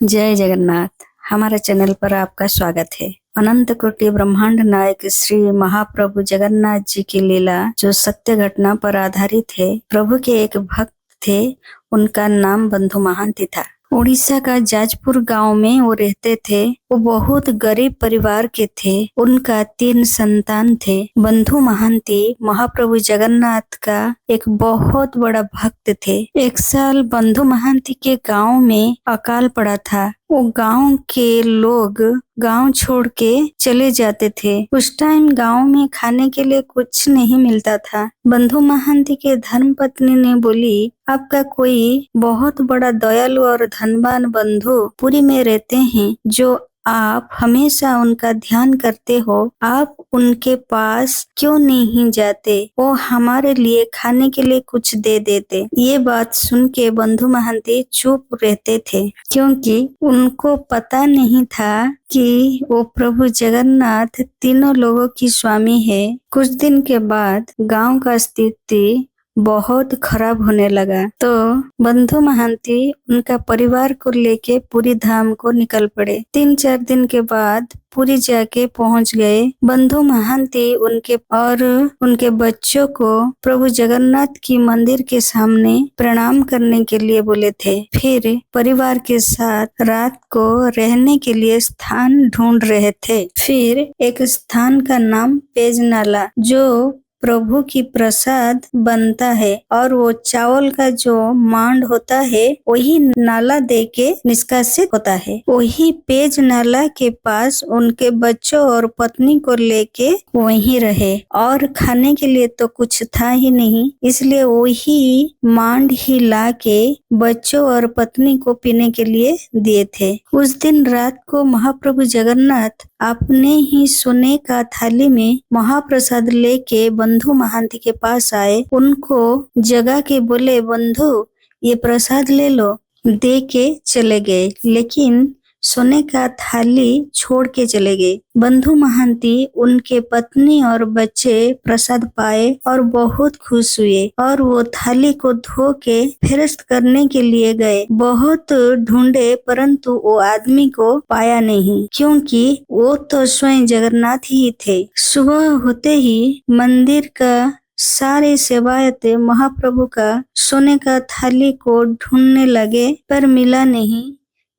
जय जगन्नाथ। हमारे चैनल पर आपका स्वागत है। अनंत कोटि ब्रह्मांड नायक श्री महाप्रभु जगन्नाथ जी की लीला जो सत्य घटना पर आधारित है। प्रभु के एक भक्त थे, उनका नाम बंधु महांती था। उड़ीसा का जाजपुर गांव में वो रहते थे। वो बहुत गरीब परिवार के थे। उनका 3 संतान थे। बंधु महांती महाप्रभु जगन्नाथ का एक बहुत बड़ा भक्त थे। एक साल बंधु महांती के गांव में अकाल पड़ा था। वो गांव के लोग गांव छोड़ के चले जाते थे। उस टाइम गांव में खाने के लिए कुछ नहीं मिलता था। बंधु महांती के धर्मपत्नी ने बोली, आपका कोई बहुत बड़ा दयालु और धनवान बंधु पुरी में रहते हैं, जो आप हमेशा उनका ध्यान करते हो। आप उनके पास क्यों नहीं जाते? वो हमारे लिए खाने के लिए कुछ दे देते। ये बात सुन के बंधु महांती चुप रहते थे, क्योंकि उनको पता नहीं था कि वो प्रभु जगन्नाथ तीनों लोगों की स्वामी है। कुछ दिन के बाद गांव का स्थिति बहुत खराब होने लगा, तो बंधु महांती उनका परिवार को लेके पुरी धाम को निकल पड़े। 3-4 दिन के बाद पुरी जाके पहुंच गए। बंधु महांती उनके बच्चों को प्रभु जगन्नाथ की मंदिर के सामने प्रणाम करने के लिए बोले थे। फिर परिवार के साथ रात को रहने के लिए स्थान ढूंढ रहे थे। फिर एक स्थान का नाम पेजनाला, जो प्रभु की प्रसाद बनता है, और वो चावल का जो मांड होता है वही नाला दे के निष्कासित होता है। वही पेज नाला के पास उनके बच्चों और पत्नी को लेके वहीं रहे, और खाने के लिए तो कुछ था ही नहीं, इसलिए वही मांड ही ला के बच्चों और पत्नी को पीने के लिए दिए थे। उस दिन रात को महाप्रभु जगन्नाथ अपने ही सोने का थाली में महाप्रसाद लेके बंधु महांती के पास आए। उनको जगा के बोले, बंधु ये प्रसाद ले लो। दे के चले गए, लेकिन सोने का थाली छोड़ के चले गए। बंधु महांती उनके पत्नी और बच्चे प्रसाद पाए और बहुत खुश हुए, और वो थाली को धो के फेरस्त करने के लिए गए। बहुत ढूंढे, परंतु वो आदमी को पाया नहीं, क्योंकि वो तो स्वयं जगन्नाथ ही थे। सुबह होते ही मंदिर का सारे सेवायत महाप्रभु का सोने का थाली को ढूंढने लगे, पर मिला नहीं।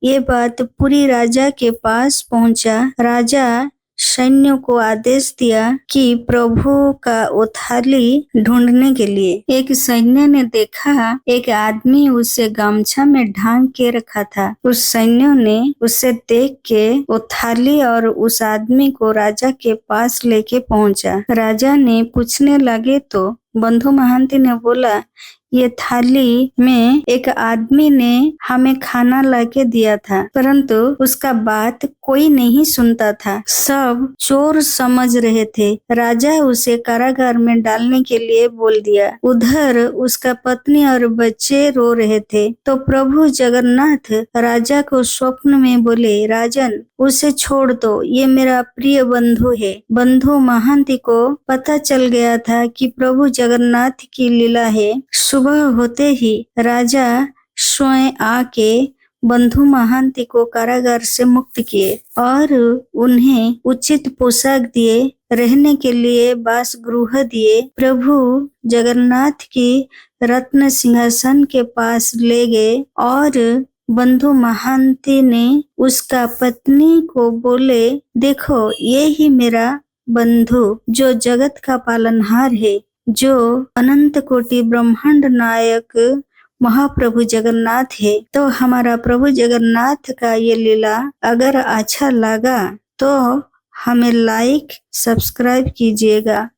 ये बात पूरी राजा के पास पहुंचा। राजा सैन्यों को आदेश दिया कि प्रभु का वो थाली ढूंढने के लिए। एक सैन्य ने देखा एक आदमी उसे गमछा में ढांक के रखा था। उस सैन्यों ने उसे देख के वो थाली और उस आदमी को राजा के पास लेके पहुंचा। राजा ने पूछने लगे तो बंधु महांती ने बोला, ये थाली में एक आदमी ने हमें खाना लाके दिया था, परंतु उसका बात कोई नहीं सुनता था। सब चोर समझ रहे थे। राजा उसे कारागार में डालने के लिए बोल दिया। उधर उसका पत्नी और बच्चे रो रहे थे, तो प्रभु जगन्नाथ राजा को स्वप्न में बोले, राजन उसे छोड़ दो, ये मेरा प्रिय बंधु है। बंधु महांती को पता चल गया था कि प्रभु जगन्नाथ की लीला है। सुबह होते ही राजा स्वयं आके बंधु महांती को कारागार से मुक्त किए और उन्हें उचित पोशाक दिए, रहने के लिए वासगृह दिए। प्रभु जगन्नाथ की रत्न सिंहासन के पास ले गए, और बंधु महांती ने उसका पत्नी को बोले, देखो ये ही मेरा बंधु जो जगत का पालनहार है, जो अनंत कोटि ब्रह्मांड नायक महाप्रभु जगन्नाथ है। तो हमारा प्रभु जगन्नाथ का ये लीला अगर अच्छा लगा तो हमें लाइक सब्सक्राइब कीजिएगा।